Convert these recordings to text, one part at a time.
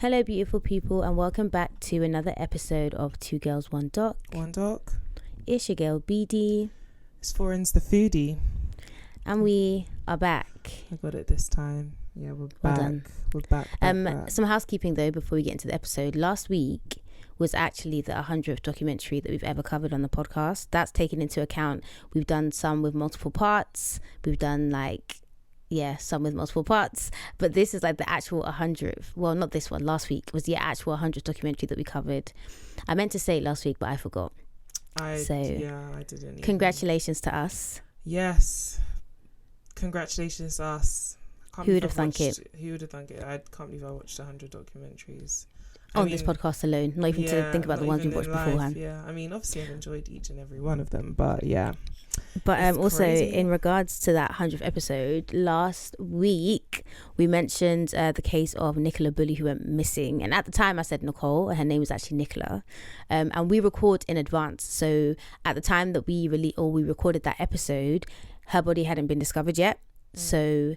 Hello, beautiful people, and welcome back to another episode of Two Girls, One Doc. One Doc. It's your girl, BD. It's Foreign's the foodie. And we are back. I got it this time. Yeah, we're back. Done. We're back. Some housekeeping, though, before we get into the episode. Last week was actually the 100th documentary that we've ever covered on the podcast. That's taken into account. We've done some with multiple parts. We've done some with multiple parts, but this is like the actual 100th. Well, not this one. Last week was the actual 100th documentary that we covered. I meant to say it last week, but I forgot. I didn't. Congratulations to us. Yes, congratulations to us. Who would have thunk it? Who would have thunk it? I can't believe I watched 100 documentaries on this podcast alone. Not even to think about the ones we watched beforehand. Yeah, I mean, obviously I've enjoyed each and every one of them, but yeah. But also crazy. In regards to that 100th episode, last week we mentioned the case of Nicola Bully, who went missing. And at the time I said Nicole, her name was actually Nicola. And we record in advance. So at the time that we recorded that episode, her body hadn't been discovered yet. So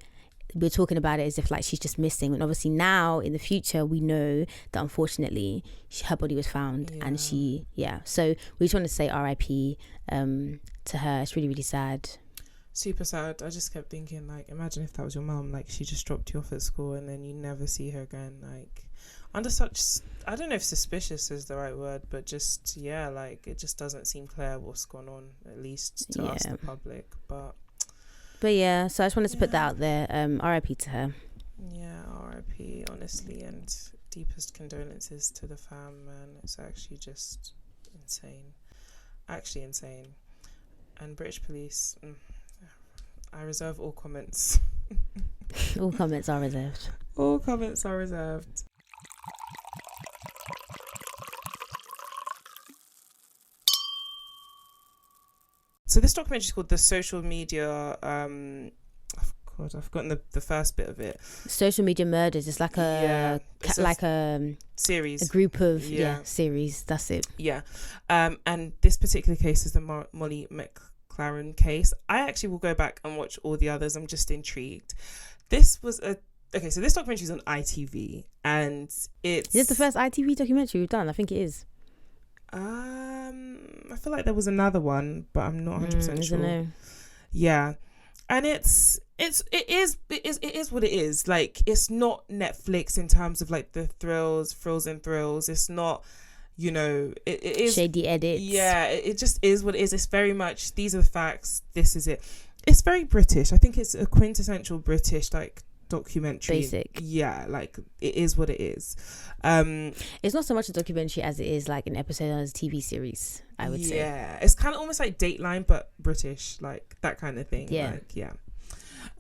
we're talking about it as if like she's just missing. And obviously now in the future, we know that unfortunately her body was found. Yeah. And so we just want to say RIP to her. It's really, really sad. Super sad. I just kept thinking, like, imagine if that was your mum, like she just dropped you off at school and then you never see her again, like under such, I don't know if suspicious is the right word, but just like it just doesn't seem clear what's going on, at least to us, the public. But yeah, so I just wanted to put that out there. RIP to her. Yeah, RIP, honestly, and deepest condolences to the fam, man. It's actually just insane. And British police, I reserve all comments. All comments are reserved. All comments are reserved. So this documentary is called The Social Media, I've forgotten the first bit of it. Social Media Murders. It's like a series, a group of series. That's it. Yeah, and this particular case is the Molly McLaren case. I actually will go back and watch all the others. I'm just intrigued. This was so this documentary is on ITV, and Is this the first ITV documentary we've done? I think it is. I feel like there was another one, but I'm not 100% sure. Know. Yeah, and it is what it is. Like, it's not Netflix in terms of like the thrills. It's not, it is shady edits. Yeah, it just is what it is. It's very much, these are the facts. This is it. It's very British. I think it's a quintessential British like documentary. Basic. Yeah, like it is what it is. It's not so much a documentary as it is like an episode on a TV series, I would say. Yeah, it's kind of almost like Dateline but British, like that kind of thing. Yeah. Like, yeah.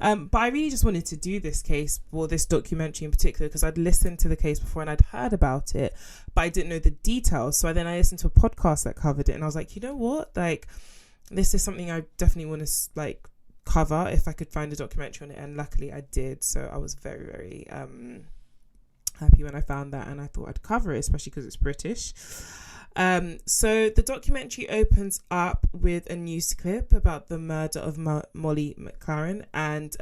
But I really just wanted to do this case, or this documentary in particular, because I'd listened to the case before and I'd heard about it, but I didn't know the details. So then I listened to a podcast that covered it, and I was like, you know what? Like, this is something I definitely want to like cover if I could find a documentary on it, and luckily I did. So I was very, very happy when I found that, and I thought I'd cover it, especially because it's British. So the documentary opens up with a news clip about the murder of Molly McLaren, and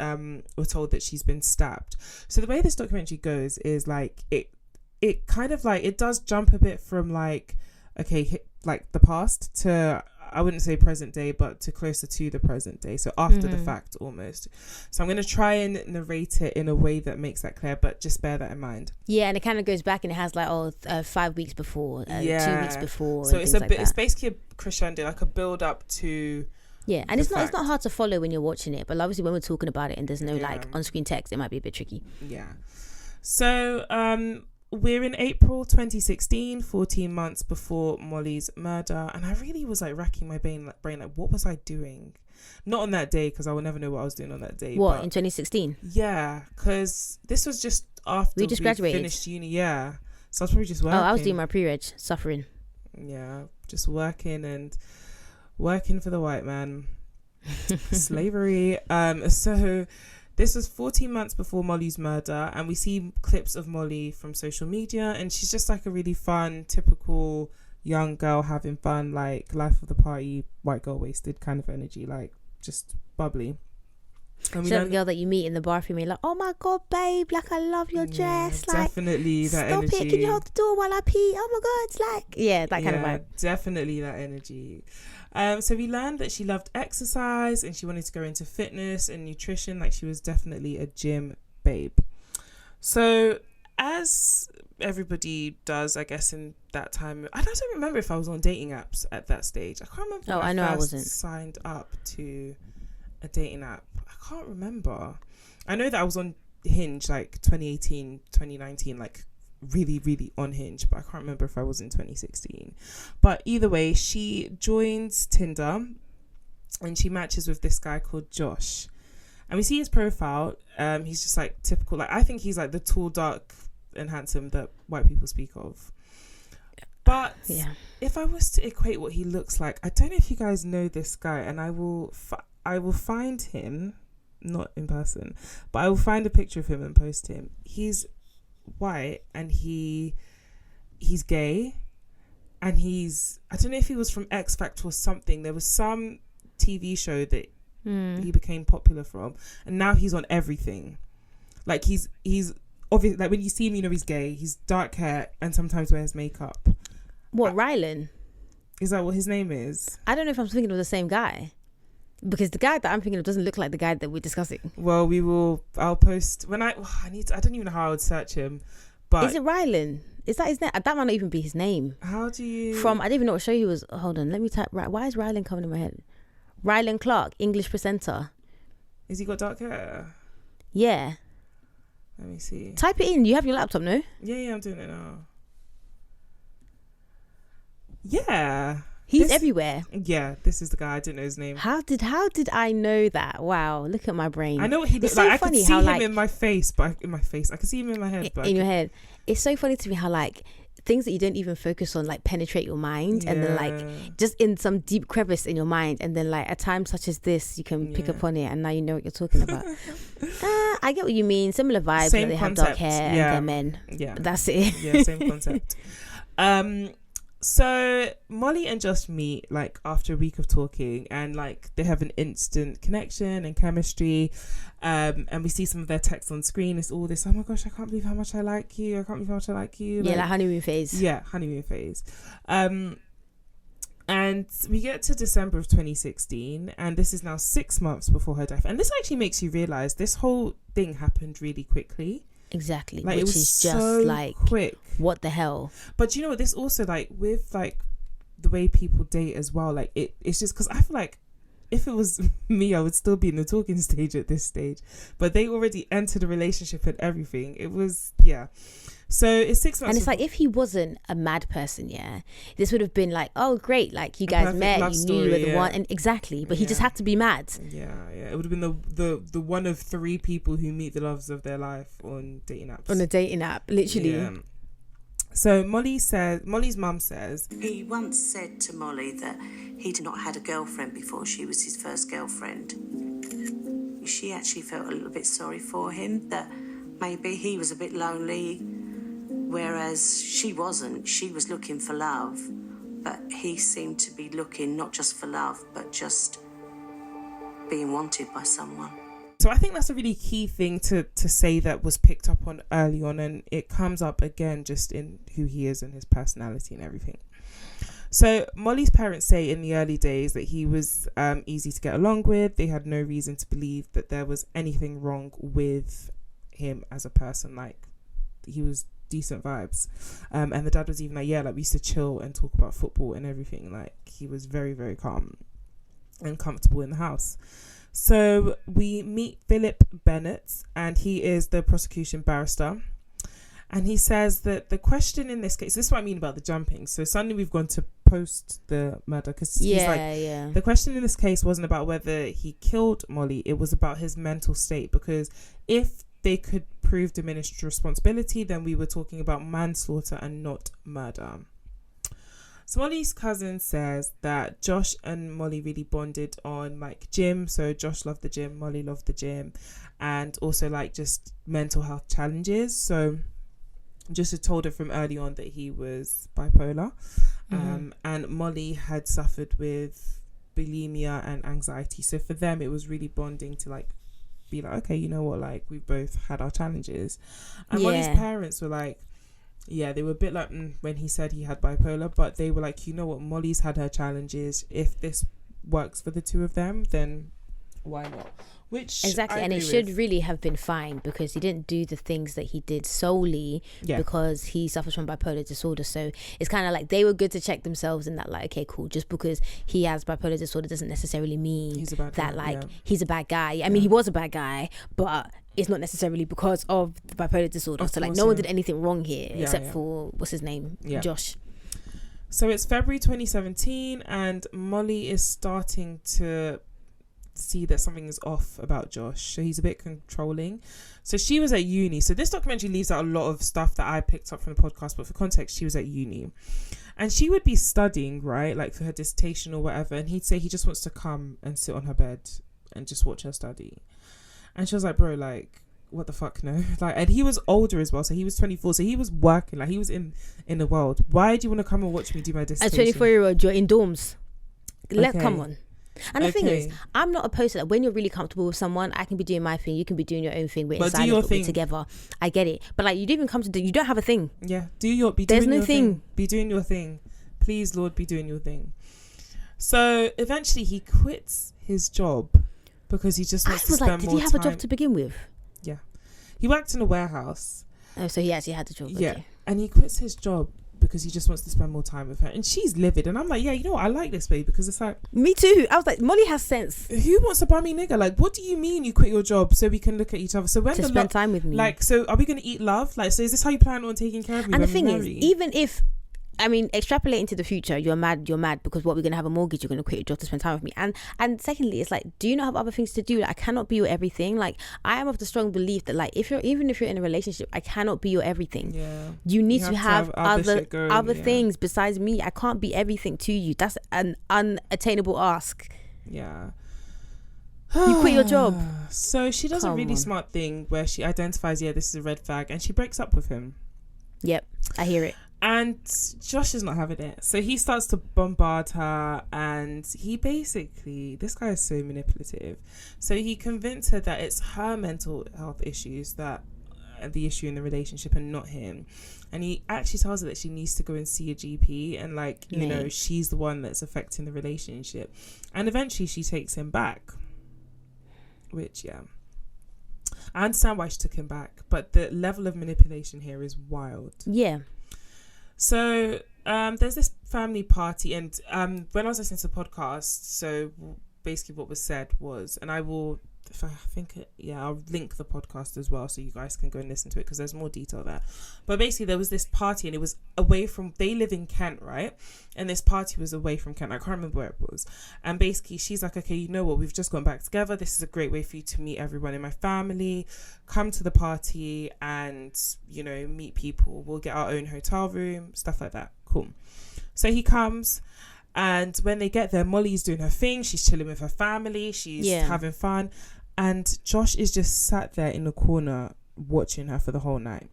we're told that she's been stabbed. So the way this documentary goes is like it kind of like, it does jump a bit from like the past to, I wouldn't say present day, but to closer to the present day. So after the fact almost. So I'm going to try and narrate it in a way that makes that clear, but just bear that in mind. Yeah, and it kind of goes back and it has like 5 weeks before, 2 weeks before. So it's basically a crescendo, like a build up to. Yeah, and it's not hard to follow when you're watching it, but obviously when we're talking about it and there's no like on-screen text, it might be a bit tricky. Yeah. So we're in April 2016, 14 months before Molly's murder, and I really was like racking my brain like, what was I doing? Not on that day, because I will never know what I was doing on that day. What, in 2016? Yeah, because this was just after we just graduated, finished uni. Yeah, so I was probably just working. Oh, I was doing my pre-reg, suffering. Yeah, just working for the white man. Slavery. So this was 14 months before Molly's murder, and we see clips of Molly from social media, and she's just like a really fun, typical young girl having fun, like life of the party, white girl wasted kind of energy, like just bubbly. And She's like the girl that you meet in the bathroom and you're like, oh my God, babe, like I love your dress. Like, definitely that stop energy. it. Can you hold the door while I pee? Oh my God. It's like, yeah, that kind of vibe. Definitely that energy. So we learned that she loved exercise and she wanted to go into fitness and nutrition. Like she was definitely a gym babe. So as everybody does, I guess, in that time, I don't remember if I was on dating apps at that stage. I can't remember. I know I wasn't signed up to a dating app. I can't remember. I know that I was on Hinge like 2018, 2019, like really, really on Hinge, but I can't remember if I was in 2016. But either way, she joins Tinder and she matches with this guy called Josh. And we see his profile. He's just like typical, like I think he's like the tall, dark and handsome that white people speak of. But if I was to equate what he looks like, I don't know if you guys know this guy, and I will find him, not in person, but I will find a picture of him and post him. He's white and he's gay, and I don't know if he was from X Factor or something. There was some TV show that he became popular from, and now he's on everything. Like he's obviously, like when you see him, you know he's gay. He's dark hair and sometimes wears makeup. What, Rylan? Is that what his name is? I don't know if I'm thinking of the same guy, because the guy that I'm thinking of doesn't look like the guy that we're discussing. Well, I'll post when I don't even know how I would search him. But is it Rylan? Is that his name? That might not even be his name. How do you? I didn't even know what show he was. Hold on, let me type. Why is Rylan coming in my head? Rylan Clark, English presenter. Is he got dark hair? Yeah. Let me see. Type it in. You have your laptop, no? Yeah, I'm doing it now. Yeah. He's everywhere. Yeah, this is the guy. I didn't know his name. How did I know that? Wow, look at my brain. I know what he looks like. I could see him in my face, but I could see him in my head. In your head. It's so funny to me how like things that you don't even focus on like penetrate your mind, and then like just in some deep crevice in your mind, and then like at times such as this you can pick up on it, and now you know what you're talking about. I get what you mean. Similar vibes. Same like they concept. Have dark hair and they're men. Yeah, but that's it. Yeah, same concept. So Molly and Josh meet like after a week of talking, and like they have an instant connection and chemistry. And we see some of their texts on screen. It's all this, oh my gosh, I can't believe how much I like you. I can't believe how much I like you. Yeah, like honeymoon phase. Yeah, honeymoon phase. And we get to December of 2016, and this is now 6 months before her death. And this actually makes you realize this whole thing happened really quickly. Exactly, like, which is just so like quick. What the hell? But you know what? This also like with like the way people date as well. Like it's just because I feel like if it was me, I would still be in the talking stage at this stage. But they already entered a relationship and everything. It was So it's 6 months. And it's like if he wasn't a mad person, this would have been like, oh great, like you guys met, you knew you were the one, and exactly. But he just had to be mad. Yeah. It would have been the one of 3 people who meet the loves of their life on dating apps. On a dating app, literally. Yeah. So Molly's mum says he once said to Molly that he'd not had a girlfriend before she was his first girlfriend. She actually felt a little bit sorry for him, that maybe he was a bit lonely, whereas she wasn't. She was looking for love, but he seemed to be looking not just for love, but just being wanted by someone. So I think that's a really key thing to say that was picked up on early on, and it comes up again just in who he is and his personality and everything. So Molly's parents say in the early days that he was easy to get along with. They had no reason to believe that there was anything wrong with him as a person. Like he was decent vibes. And the dad was even like, like we used to chill and talk about football and everything. Like he was very, very calm and comfortable in the house. So we meet Philip Bennett, and he is the prosecution barrister. And he says that the question in this case, this is what I mean about the jumping. So suddenly we've gone to post the murder, because he's like, the question in this case wasn't about whether he killed Molly. It was about his mental state, because if they could prove diminished responsibility, then we were talking about manslaughter and not murder. So Molly's cousin says that Josh and Molly really bonded on like gym. So Josh loved the gym, Molly loved the gym, and also like just mental health challenges. So just had told her from early on that he was bipolar, and Molly had suffered with bulimia and anxiety. So for them, it was really bonding to like be like, okay, you know what, like we've both had our challenges. And Yeah. Molly's parents were like, yeah, they were a bit like when he said he had bipolar, but they were like, you know what, Molly's had her challenges. If this works for the two of them, then why not? Which exactly, and it should really have been fine because he didn't do the things that he did solely because he suffers from bipolar disorder. So it's kind of like they were good to check themselves in that, like, okay, cool, just because he has bipolar disorder doesn't necessarily mean he's a bad guy. I mean, he was a bad guy, but it's not necessarily because of the bipolar disorder. So like no one did anything wrong here except for what's his name, Josh. So it's February 2017 and Molly is starting to see that something is off about Josh. So he's a bit controlling. So she was at uni. So this documentary leaves out a lot of stuff that I picked up from the podcast, but for context, she was at uni. And she would be studying, right? Like for her dissertation or whatever. And he'd say he just wants to come and sit on her bed and just watch her study. And she was like, bro, like, what the fuck, no? Like, and he was older as well. So he was 24. So he was working. Like, he was in the world. Why do you want to come and watch me do my dissertation? A 24-year-old, you're in dorms. Come on. And the thing is, I'm not opposed to that. When you're really comfortable with someone, I can be doing my thing, you can be doing your own thing. We're inside of it, we're together. I get it. But like, you didn't even come to do, you don't have a thing. Yeah. There's no thing. Be doing your thing. Please, Lord, be doing your thing. So eventually he quits his job because he just wants to spend more time. Did he have a job to begin with? Yeah. He worked in a warehouse. Oh, so he actually had a job. Yeah. Okay. And he quits his job because he just wants to spend more time with her. And she's livid. And I'm like, yeah, you know what? I like this babe because it's like... Me too. I was like, Molly has sense. Who wants to buy me nigga? Like, what do you mean you quit your job so we can look at each other? So when to spend time with me. Like, so are we going to eat love? Like, so is this how you plan on taking care of me? And the thing is, even if... I mean, extrapolating to the future, you're mad because what, we're going to have a mortgage, you're going to quit your job to spend time with me. And secondly, it's like, do you not have other things to do? Like, I cannot be your everything. Like, I am of the strong belief that, like, even if you're in a relationship, I cannot be your everything. Yeah. You need to have other things besides me. I can't be everything to you. That's an unattainable ask. Yeah. You quit your job. So she does a really smart thing where she identifies, this is a red flag, and she breaks up with him. Yep, I hear it. And Josh is not having it. So he starts to bombard her, and he basically, this guy is so manipulative. So he convinced her that it's her mental health issues that are the issue in the relationship and not him. And he actually tells her that she needs to go and see a GP and, like, you know, she's the one that's affecting the relationship. And eventually she takes him back, which, I understand why she took him back, but the level of manipulation here is wild. Yeah. So there's this family party, and when I was listening to the podcast, so basically what was said was, and I will, if I think I'll link the podcast as well so you guys can go and listen to it because there's more detail there. But basically there was this party and it was away from, they live in Kent, right? And this party was away from Kent. I can't remember where it was. And basically she's like, okay, you know what? We've just gone back together. This is a great way for you to meet everyone in my family. Come to the party and, you know, meet people. We'll get our own hotel room, stuff like that. Cool. So he comes. And when they get there, Molly's doing her thing. She's chilling with her family. She's having fun. And Josh is just sat there in the corner watching her for the whole night.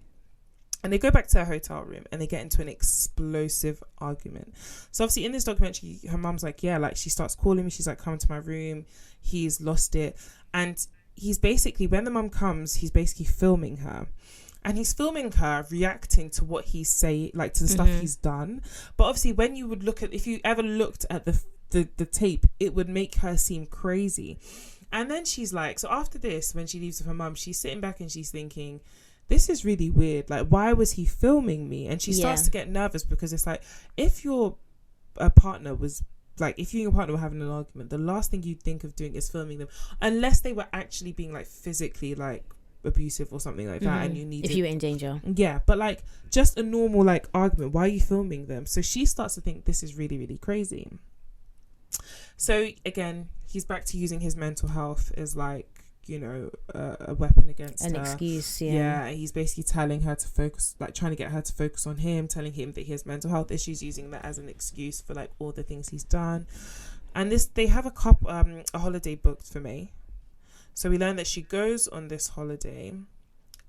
And they go back to her hotel room and they get into an explosive argument. So obviously in this documentary, her mum's like, she starts calling me. She's like, come to my room. He's lost it. And he's basically, when the mum comes, he's basically filming her. And he's filming her reacting to what he's saying, like to the stuff he's done. But obviously when you would look at, if you ever looked at the tape, it would make her seem crazy. And then she's like, so after this, when she leaves with her mum, she's sitting back and she's thinking, this is really weird. Like, why was he filming me? And she starts to get nervous because it's like, if your partner was, like, if you and your partner were having an argument, the last thing you'd think of doing is filming them. Unless they were actually being, like, physically, like, abusive or something like that, and you need, if you were in danger, but like just a normal like argument, why are you filming them? So she starts to think this is really, really crazy. So again, he's back to using his mental health as like, you know, a weapon against her, excuse. He's basically telling her to focus, like trying to get her to focus on him, telling him that he has mental health issues, using that as an excuse for like all the things he's done. And they have a holiday booked for May. So we learn that she goes on this holiday,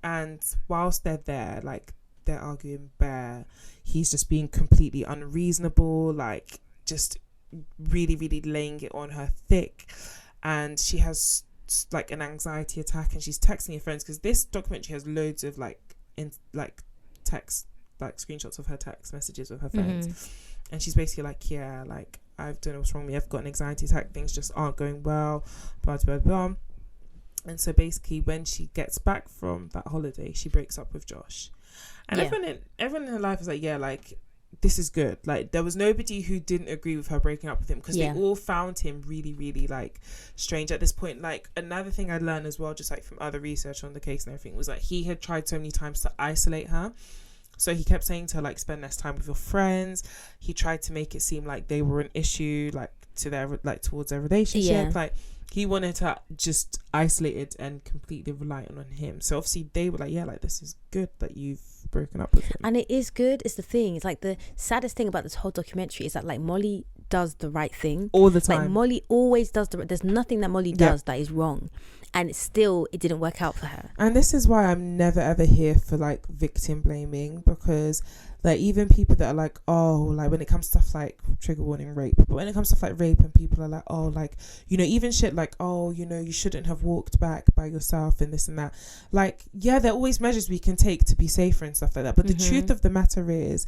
and whilst they're there, like they're arguing bare, he's just being completely unreasonable, like just really, really laying it on her thick. And she has like an anxiety attack, and she's texting her friends, because this documentary has loads of like text, like screenshots of her text messages with her friends, and she's basically like, yeah, like, I don't know what's wrong with me, I've got an anxiety attack, things just aren't going well, blah blah blah. And so basically when she gets back from that holiday, she breaks up with Josh, and everyone in her life is like, yeah, like, this is good. Like, there was nobody who didn't agree with her breaking up with him, because they all found him really, really like strange at this point. Like, another thing I learned as well, just like from other research on the case and everything, was like he had tried so many times to isolate her. So he kept saying to her, like, spend less time with your friends. He tried to make it seem like they were an issue, like, to their, like, towards their relationship. Like, he wanted to just isolate it and completely rely on him. So obviously they were like, yeah, like, this is good that you've broken up with him. And it is good. It's the thing. It's like the saddest thing about this whole documentary is that, like, Molly does the right thing all the time. Like, Molly always does there's nothing that Molly does that is wrong, and it didn't work out for her. And this is why I'm never ever here for like victim blaming, because like even people that are like, oh, like when it comes to stuff like trigger warning rape, but when it comes to stuff like rape and people are like, oh, like, you know, even shit like, oh, you know, you shouldn't have walked back by yourself and this and that, like, yeah, there are always measures we can take to be safer and stuff like that, but the truth of the matter is,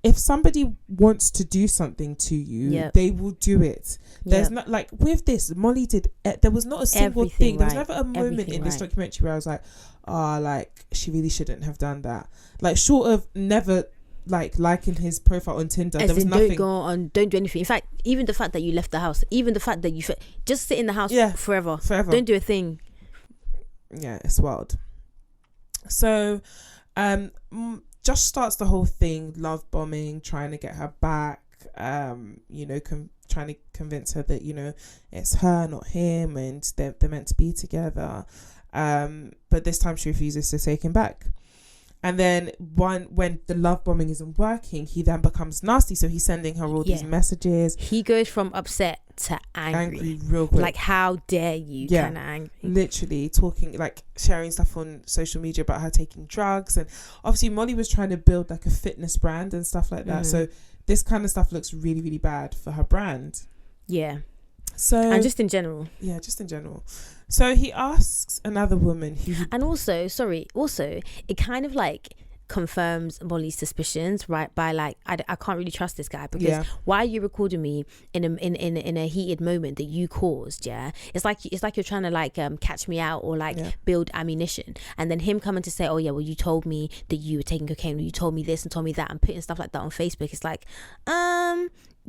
if somebody wants to do something to you, they will do it. There's not, like, with this, Molly did, there was not a single thing. There was never a moment in this documentary where I was like, oh, like, she really shouldn't have done that. Like, short of never, like, liking his profile on Tinder, there was nothing. Don't go on, don't do anything. In fact, even the fact that you left the house, even the fact that you just sit in the house forever. Don't do a thing. Yeah, it's wild. So, Josh starts the whole thing, love bombing, trying to get her back, you know, trying to convince her that, you know, it's her, not him, and they're meant to be together. But this time she refuses to take him back. And then when the love bombing isn't working, he then becomes nasty. So he's sending her all these messages. He goes from upset to angry real quick. Like, how dare you, kind of angry. Literally talking, like, sharing stuff on social media about her taking drugs. And obviously Molly was trying to build like a fitness brand and stuff like that. So this kind of stuff looks really, really bad for her brand. Yeah. So, and just in general. Yeah, just in general. So he asks another woman who... And also, it kind of like confirms Molly's suspicions, right? By like, I can't really trust this guy, because why are you recording me in a heated moment that you caused? Yeah, it's like you're trying to like catch me out or like build ammunition, and then him coming to say, oh yeah, well, you told me that you were taking cocaine, or you told me this and told me that, and putting stuff like that on Facebook. It's like,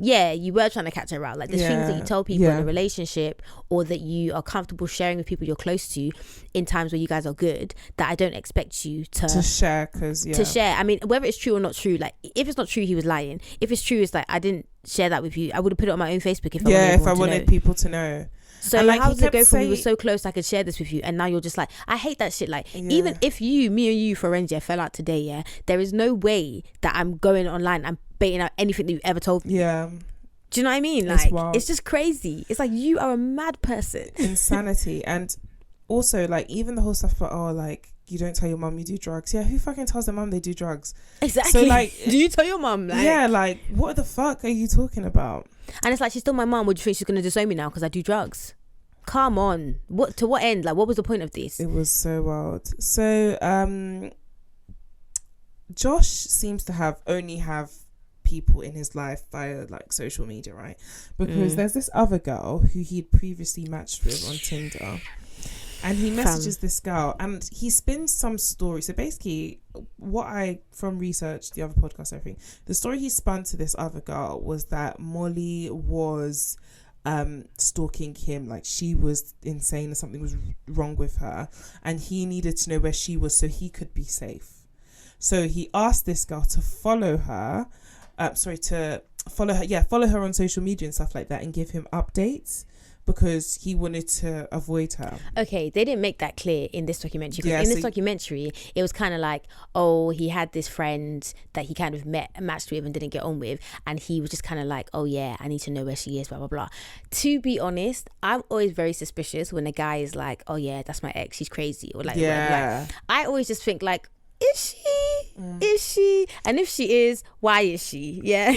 yeah, you were trying to catch her out. Like, there's things that you tell people in a relationship, or that you are comfortable sharing with people you're close to in times where you guys are good, that I don't expect you to share, to share. I mean, whether it's true or not true, like, if it's not true, he was lying. If it's true, it's like, I didn't share that with you. I would have put it on my own Facebook if I wanted people to know. So like, how does it go from, we were so close I could share this with you, and now you're just like, I hate that shit. Like, even if me and you, friends, fell out today, there is no way that I'm going online and baiting out anything that you ever told me. Do you know what I mean? Like, it's just crazy. It's like, you are a mad person. Insanity. And also, like, even the whole stuff about, oh, like, you don't tell your mum you do drugs. Yeah, who fucking tells their mum they do drugs? Exactly. So, like, do you tell your mum? Like, yeah, like, what the fuck are you talking about? And it's like, she's still my mum. Would you think she's going to disown me now because I do drugs? Come on. To what end? Like, what was the point of this? It was so wild. So, Josh seems to only have people in his life via like social media, right? Because there's this other girl who he'd previously matched with on Tinder, and he messages this girl and he spins some story. So basically, from research, the other podcast, everything, the story he spun to this other girl was that Molly was stalking him, like she was insane or something was wrong with her, and he needed to know where she was so he could be safe. So he asked this girl to follow her follow her on social media and stuff like that, and give him updates, because he wanted to avoid her. Okay, they didn't make that clear in this documentary, because in this documentary it was kind of like, oh, he had this friend that he kind of matched with and didn't get on with, and he was just kind of like, oh yeah, I need to know where she is, blah blah blah. To be honest, I'm always very suspicious when a guy is like, oh yeah, that's my ex, she's crazy, or like, whatever. Like, I always just think like, is she? And if she is, why is she? Yeah.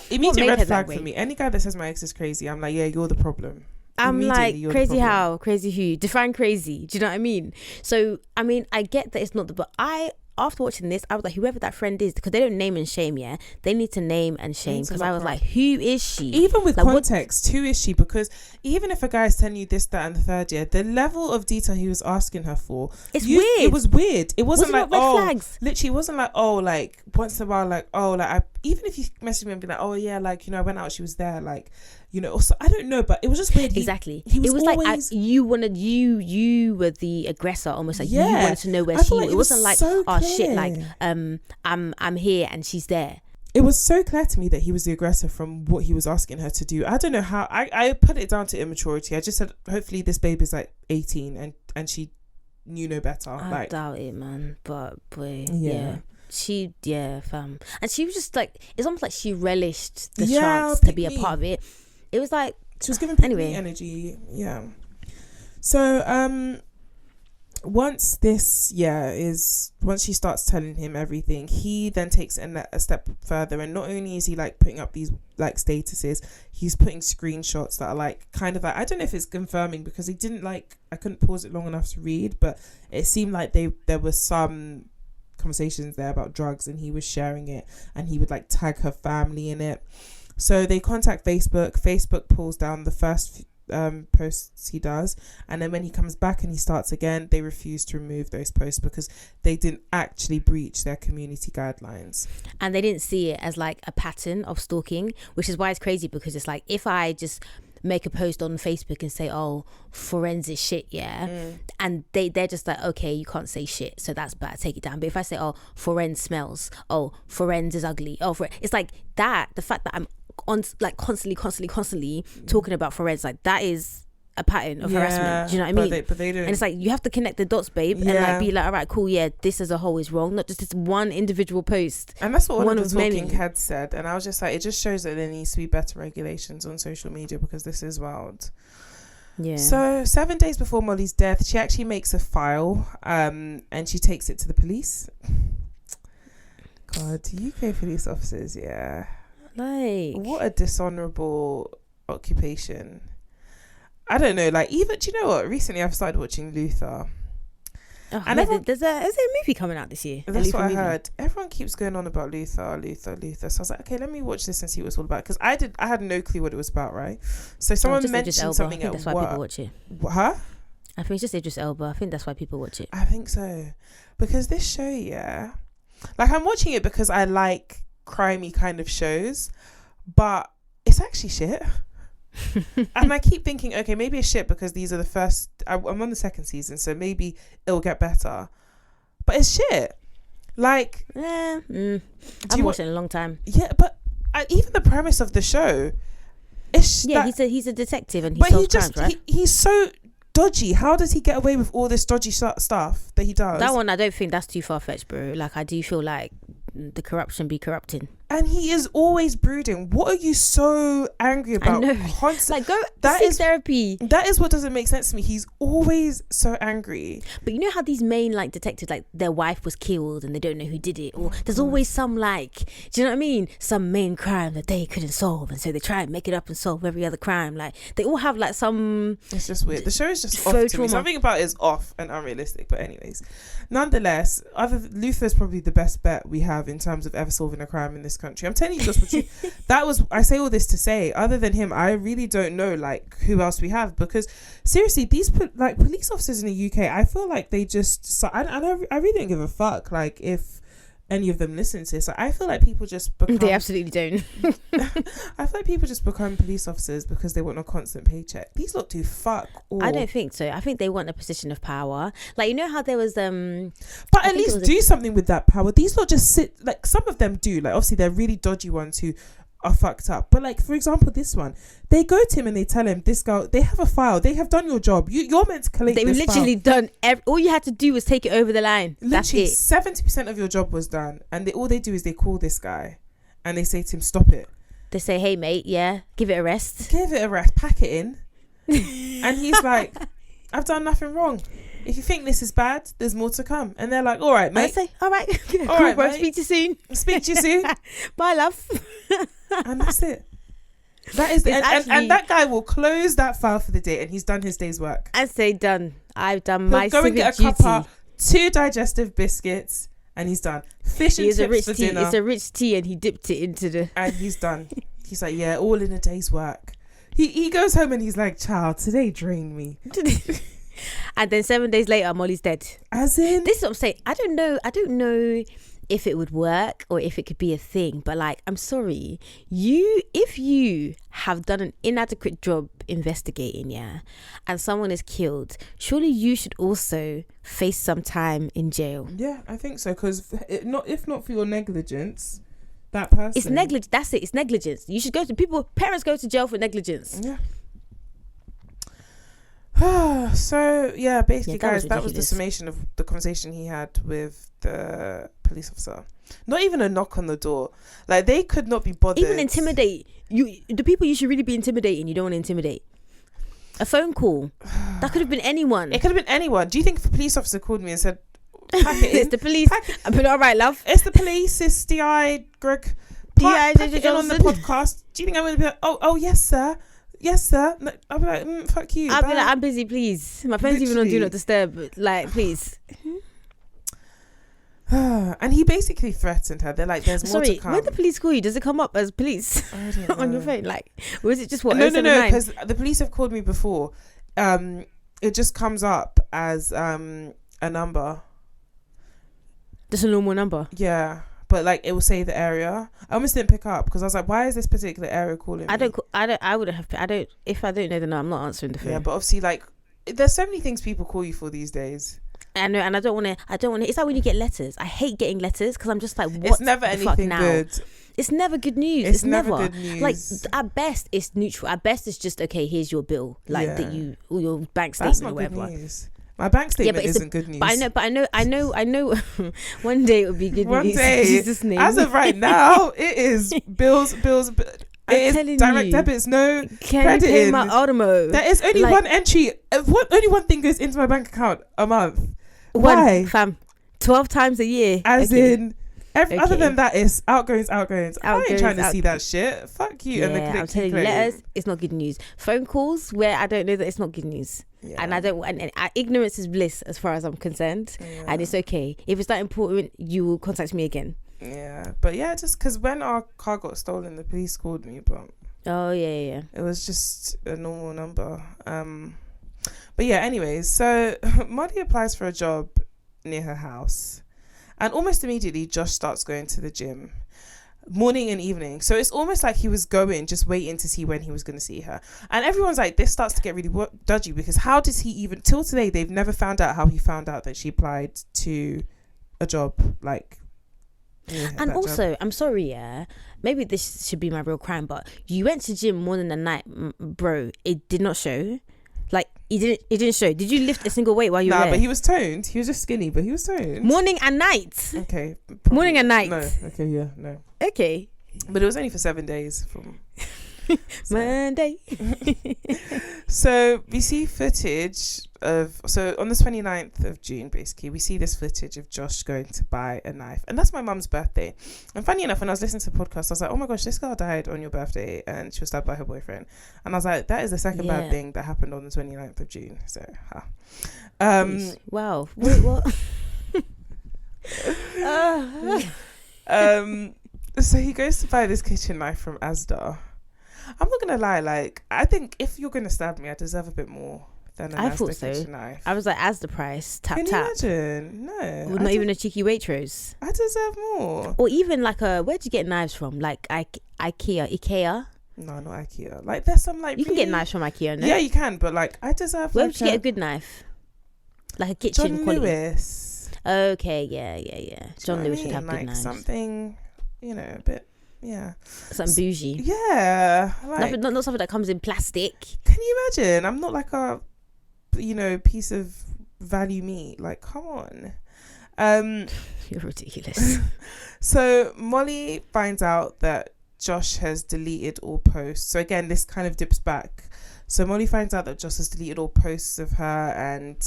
Immediate red flag for me. Any guy that says my ex is crazy, I'm like, yeah, you're the problem. I'm like, Immediately, crazy how, crazy who, define crazy. Do you know what I mean? So, I mean, I get that it's not but after watching this, I was like, whoever that friend is, because they don't name and shame, yeah, they need to name and shame, because I was like, who is she? Even with like, context, who is she? Because even if a guy is telling you this, that, and the third, year, the level of detail he was asking her for, it's weird. It was weird. It wasn't like, red flags? Literally, it wasn't like, like once in a while, like, even if you message me and be like, yeah, like, I went out, she was there, like, also, I don't know, but it was just weird. Exactly. He was it was always, like you were the aggressor, almost like you wanted to know where she was. It wasn't like, so shit, like I'm here and she's there. It was so clear to me that he was the aggressor from what he was asking her to do. I don't know how. I put it down to immaturity. I just said, hopefully this babe is like 18 and she knew no better. I doubt it, man. But boy, yeah. Fam. And she was just like, it's almost like she relished the chance to be a part of it. It was like, she was giving anyway energy. Yeah. So once she starts telling him everything, he then takes it a step further, and not only is he like putting up these like statuses, he's putting screenshots that are like kind of like, I don't know if it's confirming, because he didn't like, I couldn't pause it long enough to read, but it seemed like there was some conversations there about drugs, and he was sharing it, and he would like tag her family in it. So they contact Facebook pulls down the first posts he does, and then when he comes back and he starts again, they refuse to remove those posts because they didn't actually breach their community guidelines, and they didn't see it as like a pattern of stalking, which is why it's crazy, because it's like, if I just make a post on Facebook and say, forensic shit, and they're just like, okay, you can't say shit, so that's bad, take it down. But if I say, forens smells, forens is ugly, it's like that, the fact that I'm on like constantly talking about forens, like that is a pattern of harassment. Do you know what I mean? But they don't. And it's like, you have to connect the dots, babe, and like be like, all right, cool, this as a whole is wrong, not just this one individual post. And that's what one of the talking heads said, and I was just like, it just shows that there needs to be better regulations on social media, because this is wild. Yeah. So 7 days before Molly's death, she actually makes a file, and she takes it to the police. God, UK police officers, like, what a dishonorable occupation. I don't know, like, even, do you know what? Recently I've started watching Luther. And there's a movie coming out this year. That's what I heard. Everyone keeps going on about Luther. So I was like, okay, let me watch this and see what it's all about. Because I had no clue what it was about, right? So someone mentioned something at work. That's why people watch it. Huh? I think it's just Idris Elba. I think that's why people watch it. I think so. Because this show, like, I'm watching it because I like crimey kind of shows, but it's actually shit. And I keep thinking, okay, maybe it's shit because these are the first, I'm on the second season, so maybe it'll get better, but it's shit. Like, I've watched it in a long time. But even the premise of the show is he's a detective, and he solves crimes, right? He's so dodgy. How does he get away with all this dodgy stuff that he does? That one, I don't think that's too far-fetched, bro. Like, I do feel like the corruption be corrupting, and he is always brooding. What are you so angry about? I know. Like, go seek therapy. That is what doesn't make sense to me. He's always so angry. But you know how these main like detectives, like, their wife was killed and they don't know who did it, or there's always some, like, do you know what I mean, some main crime that they couldn't solve, and so they try and make it up and solve every other crime. Like, they all have like some. It's just weird. The show is just off to me. Something about it is off and unrealistic. But anyways, nonetheless, Luther is probably the best bet we have in terms of ever solving a crime in this country. I'm telling you just I say all this to say, other than him, I really don't know like who else we have, because seriously, these like police officers in the UK, I feel like they just, I really don't give a fuck like if any of them listen to this. Like, I feel like people just become, they absolutely don't. I feel like people just become police officers because they want a constant paycheck. These lot do fuck all. I don't think so. I think they want a position of power. Like, you know how there was but at least do something with that power. These lot just sit, like, some of them do, like, obviously they're really dodgy ones who are fucked up, but like, for example, this one, they go to him and they tell him, this girl, they have a file, they have done your job, you're meant to collect this file. Literally done all you had to do was take it over the line. Literally, that's it. 70% of your job was done, and all they do is they call this guy and they say to him, stop it. They say, hey mate, give it a rest, pack it in. And he's like, I've done nothing wrong. If you think this is bad, there's more to come. And they're like, all right, mate. I say, all right. All right, bro, speak to you soon. Speak to you soon. Bye, love. And that's it. That is, It's and that guy will close that file for the day, and he's done his day's work. And say done. I've done He'll my go and civic get a duty. cuppa, 2 digestive biscuits, and he's done. Fish and It's a chips rich for tea. dinner, It's a rich tea, and he dipped it into the. and he's done. He's like, yeah, all in a day's work. He goes home and he's like, child, today drained me. And then 7 days later, Molly's dead. As in, This is what I'm saying. I don't know if it would work or if it could be a thing, but like, I'm sorry, if you have done an inadequate job investigating, and someone is killed, surely you should also face some time in jail. yeah, I think so, because if not for your negligence, that person, It's negligence. That's it. It's negligence. You should go to parents go to jail for negligence. Yeah. So yeah, basically, Yeah, guys, that was the ridiculous. summation of the conversation he had with the police officer. Not even a knock on the door. Like, they could not be bothered. Even intimidate you. The people you should really be intimidating, you don't want to intimidate. A phone call. That could have been anyone. It could have been anyone. Do you think if a police officer called me and said, pack it in? It's the police. I'm putting all right, love. It's the police. It's DI Greg. DI Pack it in on the Johnson. podcast. Do you think I'm going to be like, oh yes sir, yes sir? No, I'll be like, fuck you. I'll be bye. like, I'm busy, please. My phone's even on Do Literally. Not Disturb. Like, please. And he basically threatened her. They're like, there's more Sorry, to come. when the police call you, does it come up as police I don't on your know. phone? Like, or is it just what? No, 079? because the police have called me before. It just comes up as a number. Just a normal number. Yeah, but like it will say the area. I almost didn't pick up because I was like, why is this particular area calling me? I wouldn't have. If I don't know the number, I'm not answering the phone. Yeah, but obviously, like, there's so many things people call you for these days. I know, and I don't want to. It's like when you get letters. I hate getting letters because I'm just like, what? It's never the fuck anything now? good. It's never good news. It's It's never never good news. Like, at best, it's neutral. At best, it's just okay. Here's your bill, like Yeah. that or your bank That's statement or not good whatever. news. My bank statement it's isn't good news. But I know. One day it will be good One news. day, In Jesus' name. as of right now, it is bills. I'm It is telling direct you. debits. No Can you credit pay in. my Automo? There is only Like- one entry. Only one thing goes into my bank account a month. One, Why? fam? 12 times a year. As Okay. in, other Okay. than that, it's outgoings. I ain't Outgoings, trying to see that shit. Fuck you. And the Yeah, click, I'm telling you, click. letters, it's not good news. Phone calls where I don't know that it's not good news. Yeah. And I don't, and ignorance is bliss as far as I'm concerned. Yeah. And it's okay. If it's that important, you will contact me again. Yeah, but yeah, just because when our car got stolen, the police called me, but Oh, yeah. it was just a normal number. But yeah, anyways, so Molly applies for a job near her house, and almost immediately Josh starts going to the gym morning and evening. So it's almost like he was going, just waiting to see when he was going to see her. And everyone's like, this starts to get really dodgy, because how does he even, till today, they've never found out how he found out that she applied to a job, like, yeah, And that also, job. I'm sorry, maybe this should be my real crime, but you went to gym morning and night, bro. It did not show. Like, it didn't show. Did you lift a single weight while you were there? But he was toned. He was just skinny, but he was toned. Morning and night. Okay. Morning and night. No. Okay. Yeah. No. Okay. But it was only for 7 days. Monday. So we see footage of, so on the 29th of June, basically, we see this footage of Josh going to buy a knife. And that's my mum's birthday. And funny enough, when I was listening to the podcast, I was like, oh my gosh, this girl died on your birthday and she was stabbed by her boyfriend. And I was like, that is the second bad Yeah. thing that happened on the 29th of June. So, Wow. Wait, what? So he goes to buy this kitchen knife from Asda. I'm not gonna lie, like, I think if you're gonna stab me, I deserve a bit more than an I Asda thought so. kitchen knife. I was like, as the price, tap Can you tap. imagine? No, Well, not even a cheeky Waitrose. I deserve more. Or even like where'd you get knives from? Like IKEA. No, not IKEA. Like, there's some like You can really- get knives from IKEA, no? Yeah, you can, but like, I deserve. Where like would you get a good knife? Like a kitchen John quality. Lewis? Okay, yeah. Do you John know Lewis what would I have mean? good Like knives. something, a bit. Yeah. Something bougie. Yeah. Like, Nothing, not something that comes in plastic. can you imagine? I'm not like a, piece of value meat. Like, come on. You're ridiculous. So Molly finds out that Josh has deleted all posts. So again, this kind of dips back. So Molly finds out that Josh has deleted all posts of her and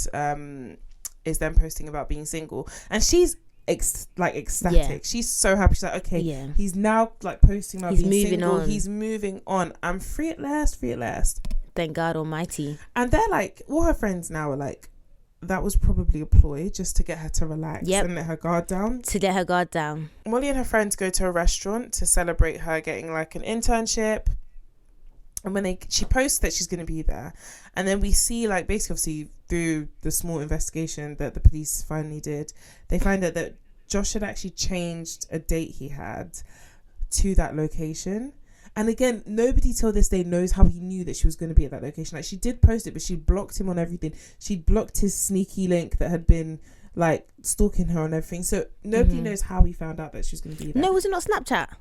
is then posting about being single. And she's ecstatic. Yeah. She's so happy. She's like, okay, Yeah. he's now like posting about He's being moving single. on. He's moving on. I'm free at last. Thank God Almighty. And they're like, all her friends now are like, that was probably a ploy just to get her to relax and let her guard down. Molly and her friends go to a restaurant to celebrate her getting like an internship. And when she posts that she's going to be there, and then we see like basically obviously through the small investigation that the police finally did, they find out that Josh had actually changed a date he had to that location. And again, nobody till this day knows how he knew that she was going to be at that location. Like, she did post it, but she blocked him on everything. She'd blocked his sneaky link that had been like stalking her on everything. So nobody knows how he found out that she was going to be there. No, was it not Snapchat?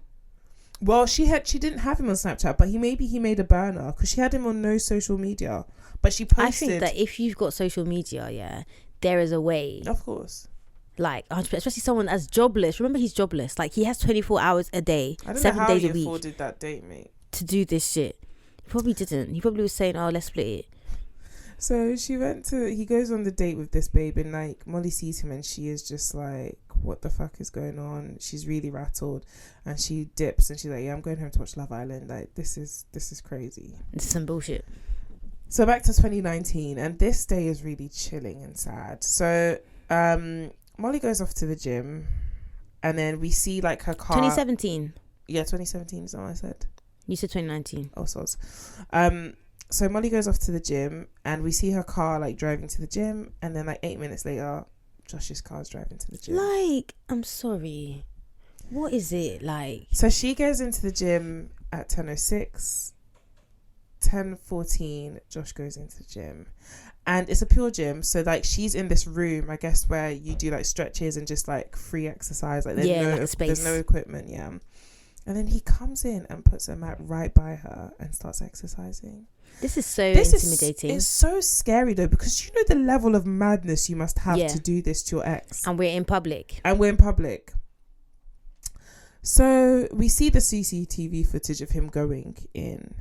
Well, she didn't have him on Snapchat, but he made a burner because she had him on no social media. But she posted. I think that if you've got social media, there is a way. Of course. Like 100%, especially someone as jobless. Remember, he's jobless. Like, he has 24 hours a day, I don't 7 know how days he a week afforded that date, mate. to do this shit. He probably didn't. He probably was saying, "Oh, let's split it." So he goes on the date with this babe, and like Molly sees him and she is just like, what the fuck is going on? She's really rattled, and she dips and she's like, yeah, I'm going home to watch Love Island. Like, this is crazy. It's some bullshit. So back to 2019, and this day is really chilling and sad. So Molly goes off to the gym, and then we see like her car. 2017. Yeah, 2017 is what I said. You said 2019. Oh, soz. So Molly goes off to the gym, and we see her car like driving to the gym, and then like 8 minutes later, Josh's car's driving to the gym. Like, I'm sorry, what is it like? So she goes into the gym at 10:06. 10:14, Josh goes into the gym, and it's a pure gym. So like, she's in this room, I guess, where you do like stretches and just like free exercise. Like, there's no equipment. Yeah. And then he comes in and puts a mat right by her and starts exercising. This is so intimidating. It's so scary though, because you know the level of madness you must have to do this to your ex. And we're in public. So we see the CCTV footage of him going in.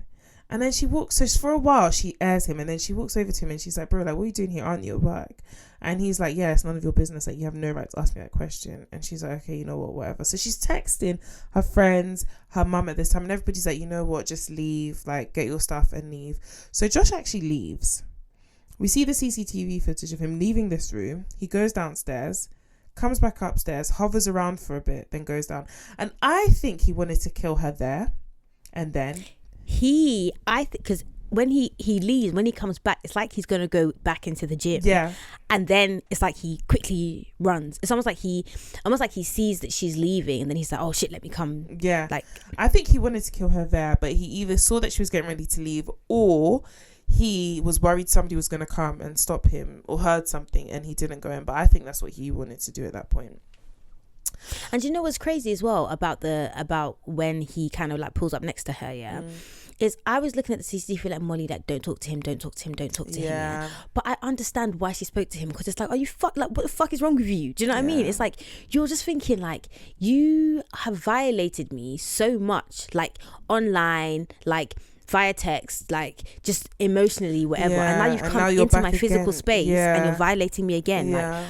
And then she walks, so for a while she airs him, and then she walks over to him and she's like, bro, like, what are you doing here? Aren't you at work? And he's like, yeah, it's none of your business. Like, you have no right to ask me that question. And she's like, okay, you know what, whatever. So she's texting her friends, her mum at this time, and everybody's like, you know what, just leave, like, get your stuff and leave. So Josh actually leaves. We see the CCTV footage of him leaving this room. He goes downstairs, comes back upstairs, hovers around for a bit, then goes down. And I think he wanted to kill her there and then. Because when he leaves, when he comes back, it's like he's gonna go back into the gym. Yeah. And then it's like he quickly runs. It's almost like he sees that she's leaving, and then he's like, oh shit, let me come. Yeah. Like, I think he wanted to kill her there, but he either saw that she was getting ready to leave, or he was worried somebody was gonna come and stop him, or heard something and he didn't go in. But I think that's what he wanted to do at that point. And you know what's crazy as well about when he kind of like pulls up next to her, is I was looking at the CCTV like, Molly, like, don't talk to him. Yeah. But I understand why she spoke to him, because it's like, are you like, what the fuck is wrong with you? Do you know what I mean? It's like, you're just thinking like, you have violated me so much, like online, like via text, like just emotionally, whatever. And now you've come into my physical space and you're violating me again. Like,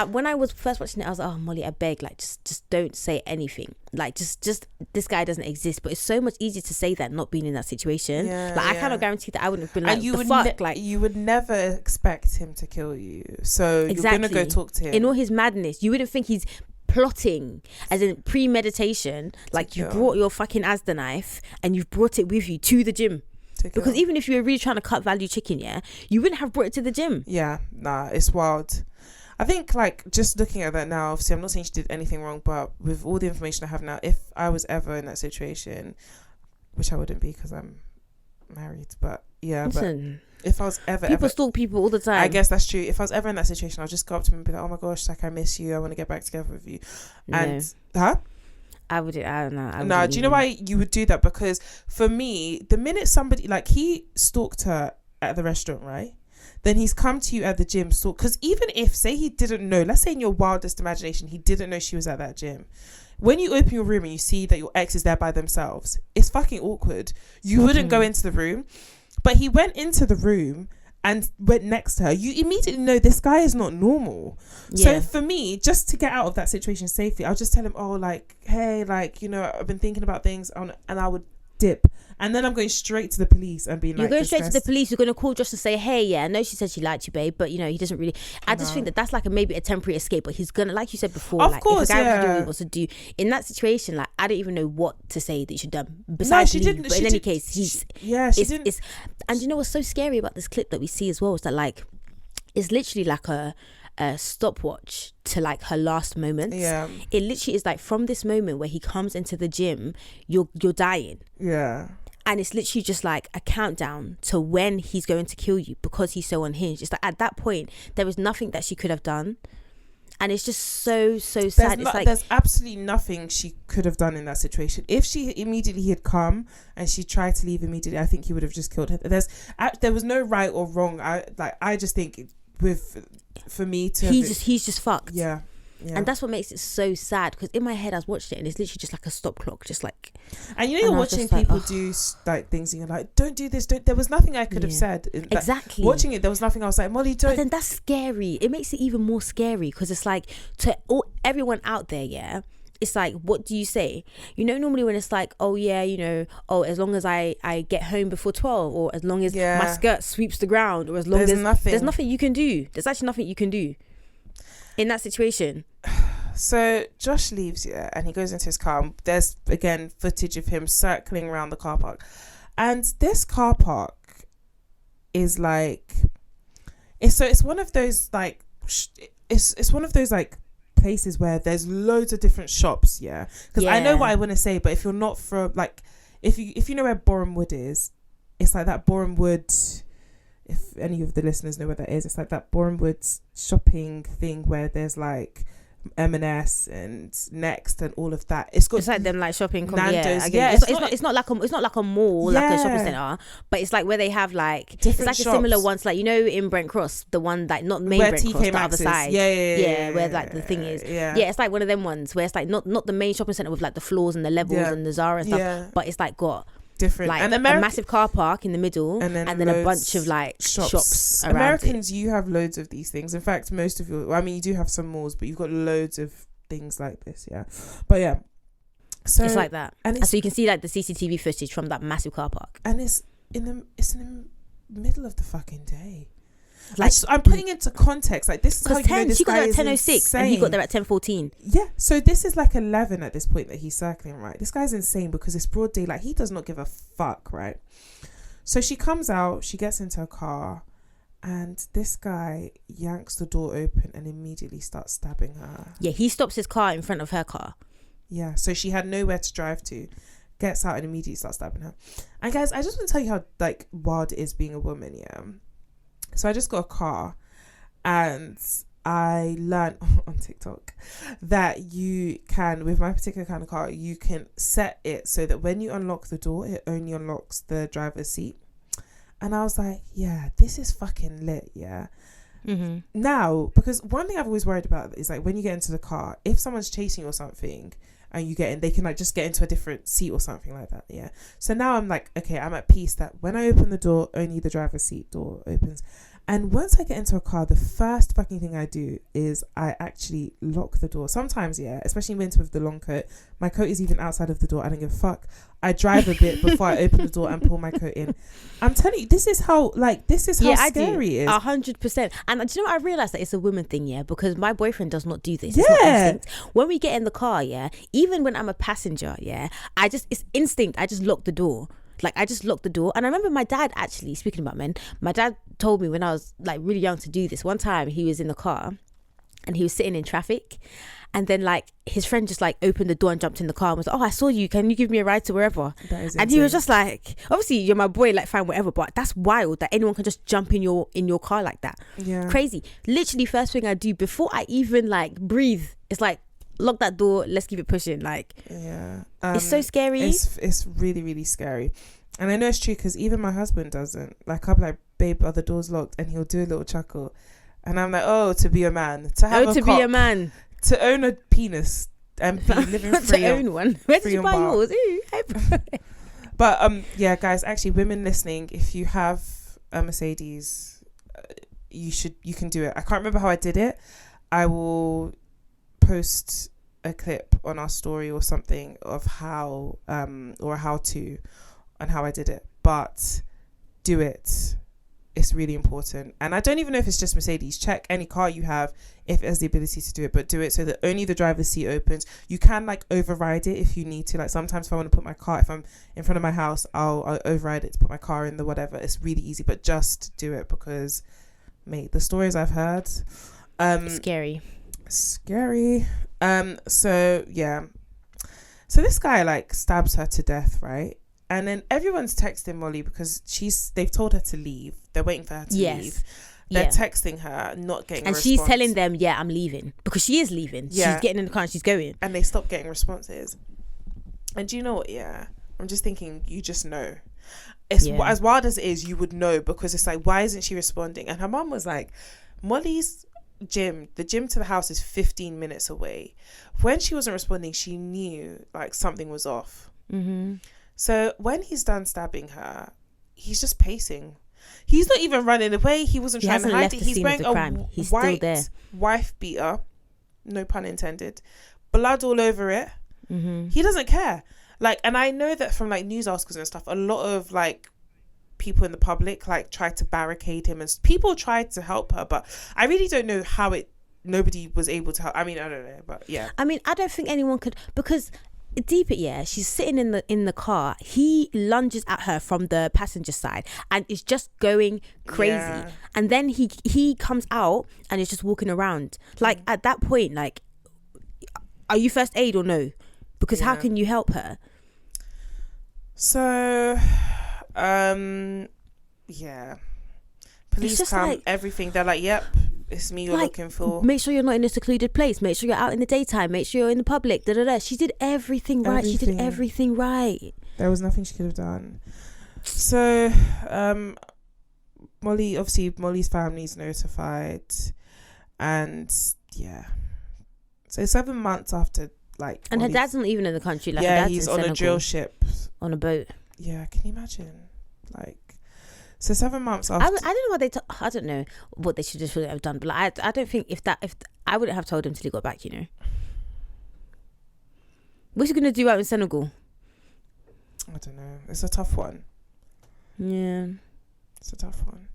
when I was first watching it, I was like, oh, Molly, I beg, like, just don't say anything. Like, just this guy doesn't exist. But it's so much easier to say that not being in that situation. I cannot guarantee that I wouldn't have been like, the fuck? Like, you would never expect him to kill you. So you're going to go talk to him. In all his madness, you wouldn't think he's plotting, as in premeditation. Like, you brought your fucking Asda knife and you've brought it with you to the gym. Because even if you were really trying to cut value chicken, you wouldn't have brought it to the gym. Yeah, nah, it's wild. I think, like, just looking at that now, obviously I'm not saying she did anything wrong, but with all the information I have now, if I was ever in that situation, which I wouldn't be because I'm married, but yeah, listen, but if I was people stalk people all the time. I guess that's true. If I was ever in that situation, I'll just go up to him and be like, oh my gosh, like, I miss you, I want to get back together with you. And I don't know. No, do you know why you would do that? Because for me, the minute somebody, like, he stalked her at the restaurant, right? Then he's come to you at the gym. Because even if, say he didn't know, let's say in your wildest imagination, he didn't know she was at that gym. When you open your room and you see that your ex is there by themselves, it's fucking awkward. You wouldn't go into the room. But he went into the room and went next to her, you immediately know this guy is not normal. So for me, just to get out of that situation safely, I'll just tell him, oh, like, hey, like, you know, I've been thinking about things, and I would dip. And then I'm going straight to the police and being like, you're going straight to the police. You're going to call just to say, hey, yeah, I know she said she liked you, babe, but you know, he doesn't really. I just think that's like maybe a temporary escape, but he's gonna, like you said before, of like course, if a guy wants to do what he wants to do in that situation, like I don't even know what to say that you should have done besides she leave. didn't. But in any case, she didn't. And you know what's so scary about this clip that we see as well is that like it's literally like a stopwatch to like her last moments. Yeah, it literally is like from this moment where he comes into the gym, you're dying. Yeah. And it's literally just like a countdown to when he's going to kill you because he's so unhinged. It's like at that point, there was nothing that she could have done. And it's just so sad. There's absolutely nothing she could have done in that situation. If she immediately had come and she tried to leave immediately, I think he would have just killed her. There was no right or wrong. I just think for me to... He's just fucked. Yeah. Yeah. And that's what makes it so sad, because in my head I was watching it and it's literally just like a stop clock, just like. And you know, you're watching people do like things and you're like, don't do this, don't. There was nothing I could have said. Exactly. Watching it, there was nothing I was like, Molly, don't. But then that's scary. It makes it even more scary because it's like everyone out there, yeah. It's like, what do you say? You know, normally when it's like, oh yeah, you know, oh, as long as I get home before 12, or as long as my skirt sweeps the ground, or as long as there's nothing you can do. There's actually nothing you can do in that situation. So Josh leaves, and he goes into his car. There's again footage of him circling around the car park, and this car park is like, it's one of those like, it's one of those like places where there's loads of different shops, because I know what I want to say, but if you're not from like, if you know where Boreham Wood is, it's like that Boreham Wood. If any of the listeners know where that is, it's like that Boreham Wood shopping thing where there's like M&S and Next and all of that. It's like them like shopping Nando's. It's not like a mall, like a shopping centre, but it's like where they have like different, it's like shops. A similar ones, like you know in Brent Cross, the one like not main where Brent TK Cross, the other side, where like the thing is, it's like one of them ones where it's like not the main shopping centre with like the floors and the levels and the Zara and stuff, but it's like got different, like a massive car park in the middle, and then a bunch of like shops around Americans it. You have loads of these things. In fact, most of you do have some malls, but you've got loads of things like this, but so it's like that, and so you can see like the CCTV footage from that massive car park, and it's in the middle of the fucking day. Like, I'm putting into context, like this is how you know this guy is 10:06 and he got there at 10:14. Yeah, so this is like 11 at this point that he's circling, right? This guy's insane because it's broad daylight. He does not give a fuck, right? So she comes out, she gets into her car, and this guy yanks the door open and immediately starts stabbing her. Yeah, he stops his car in front of her car. Yeah, so she had nowhere to drive to. Gets out and immediately starts stabbing her. And guys, I just want to tell you how like wild it is being a woman, So I just got a car, and I learned on TikTok that you can, with my particular kind of car, you can set it so that when you unlock the door, it only unlocks the driver's seat. And I was like, yeah, this is fucking lit, Mm-hmm. Now, because one thing I've always worried about is like when you get into the car, if someone's chasing you or something, and you get in, they can like just get into a different seat or something like that. So now I'm like, okay, I'm at peace that when I open the door, only the driver's seat door opens. And once I get into a car, the first fucking thing I do is I actually lock the door. Sometimes, especially in winter with the long coat, my coat is even outside of the door. I don't give a fuck. I drive a bit before I open the door and pull my coat in. I'm telling you, this is how scary it is. 100%. And do you know what I realised? That it's a woman thing, because my boyfriend does not do this. Yeah. It's not instinct. When we get in the car, even when I'm a passenger, it's instinct. I just lock the door. Like I just locked the door. And I remember my dad, actually, speaking about men, my dad told me when I was like really young to do this. One time he was in the car and he was sitting in traffic, and then like his friend just like opened the door and jumped in the car and was like, oh, I saw you, can you give me a ride to wherever? And he was just like, obviously you're my boy, like fine, whatever, but that's wild that anyone can just jump in your car like that. Crazy. Literally first thing I do before I even like breathe, it's like, lock that door, let's keep it pushing. Like, it's so scary. It's really, really scary. And I know it's true because even my husband doesn't. Like, I'll be like, babe, are the doors locked? And he'll do a little chuckle. And I'm like, oh, to be a man. To have a cock, be a man. To own a penis and be living free. To own one. Where did you buy yours? Ooh, but, guys, actually, women listening, if you have a Mercedes, you can do it. I can't remember how I did it. I will post a clip on our story or something of how or how to and how I did it, but do it. It's really important. And I don't even know if it's just Mercedes. Check any car you have if it has the ability to do it, but do it so that only the driver's seat opens. You can like override it if you need to. Like sometimes if I want to put my car, if I'm in front of my house, I'll override it to put my car in the whatever. It's really easy, but just do it because, mate, the stories I've heard, scary. So yeah, so this guy like stabs her to death, right? And then everyone's texting Molly because they've told her to leave. They're waiting for her to leave. They're texting her, not getting a response. And she's telling them, yeah, I'm leaving. Because she is leaving. Yeah. She's getting in the car and she's going. And they stop getting responses. And do you know what? Yeah. I'm just thinking, you just know. It's as wild as it is, you would know, because it's like, why isn't she responding? And her mum was like, Molly's the gym to the house is 15 minutes away. When she wasn't responding, she knew like something was off. Mm-hmm. So when he's done stabbing her, he's just pacing. He's not even running away. He wasn't trying to hide it. He's wearing a white wife beater, no pun intended, blood all over it. Mm-hmm. He doesn't care. Like, and I know that from like news articles and stuff, a lot of like people in the public like tried to barricade him, and people tried to help her, but I really don't know how nobody was able to help. I mean, I don't know, but yeah. I mean, I don't think anyone could, because deep it, yeah, she's sitting in the car. He lunges at her from the passenger side and is just going crazy. And then he comes out and is just walking around. Like at that point, like, are you first aid or no? Because how can you help her? So, police come, like, everything. They're like, yep, it's me you're looking for. Make sure you're not in a secluded place. Make sure you're out in the daytime. Make sure you're in the public. She did everything right. She did everything right. There was nothing she could have done. So, Molly's family's notified, and yeah. So 7 months after, like, and her dad's not even in the country. Like, her dad's he's in on Senegal, a drill ship, on a boat. Yeah, can you imagine? Like. So 7 months after, I don't know what I don't know what they should have done, but like, I don't think if I wouldn't have told him till he got back. You know, what's he gonna do out in Senegal? I don't know. It's a tough one. Yeah, it's a tough one.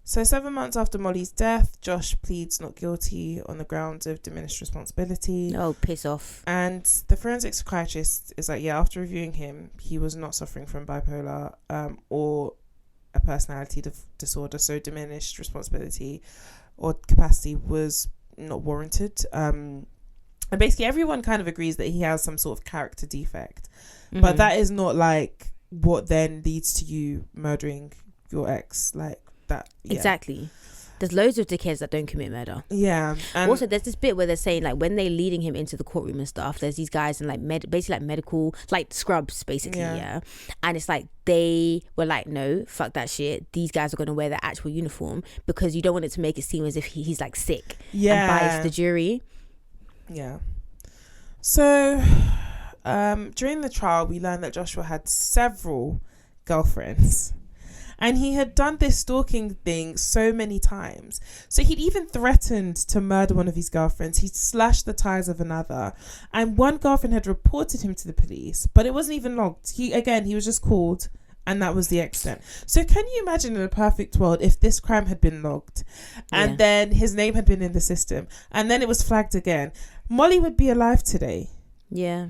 So 7 months after Molly's death, Josh pleads not guilty on the grounds of diminished responsibility. Oh, piss off. And the forensic psychiatrist is like, yeah, after reviewing him, he was not suffering from bipolar or a personality disorder, so diminished responsibility or capacity was not warranted. And basically everyone kind of agrees that he has some sort of character defect, but that is not like what then leads to you murdering your ex, like that. Exactly. There's loads of dickheads that don't commit murder. Yeah. And also, there's this bit where they're saying, like, when they're leading him into the courtroom and stuff, there's these guys and, like, basically, like, medical, like, scrubs, basically, yeah. And it's like, they were like, no, fuck that shit. These guys are going to wear their actual uniform because you don't want it to make it seem as if he's, like, sick. Yeah. And bias the jury. Yeah. So, during the trial, we learned that Joshua had several girlfriends. And he had done this stalking thing so many times. So he'd even threatened to murder one of his girlfriends. He'd slashed the tires of another. And one girlfriend had reported him to the police, but it wasn't even logged. He was just called, and that was the extent. So can you imagine in a perfect world if this crime had been logged and then his name had been in the system and then it was flagged again? Molly would be alive today. Yeah.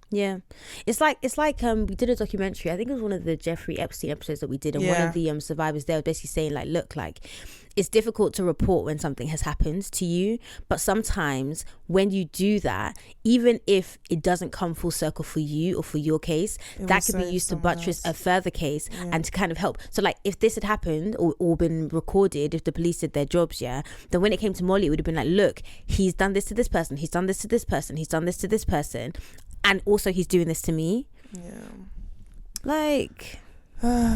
Yeah, it's like we did a documentary. I think it was one of the Jeffrey Epstein episodes that we did, and one of the survivors there was basically saying, like, look, like, it's difficult to report when something has happened to you, but sometimes when you do that, even if it doesn't come full circle for you or for your case, that could be used to buttress a further case and to kind of help. So, like, if this had happened or been recorded, if the police did their jobs, then when it came to Molly, it would have been like, look, he's done this to this person, he's done this to this person, he's done this to this person, and also he's doing this to me. Yeah. Like...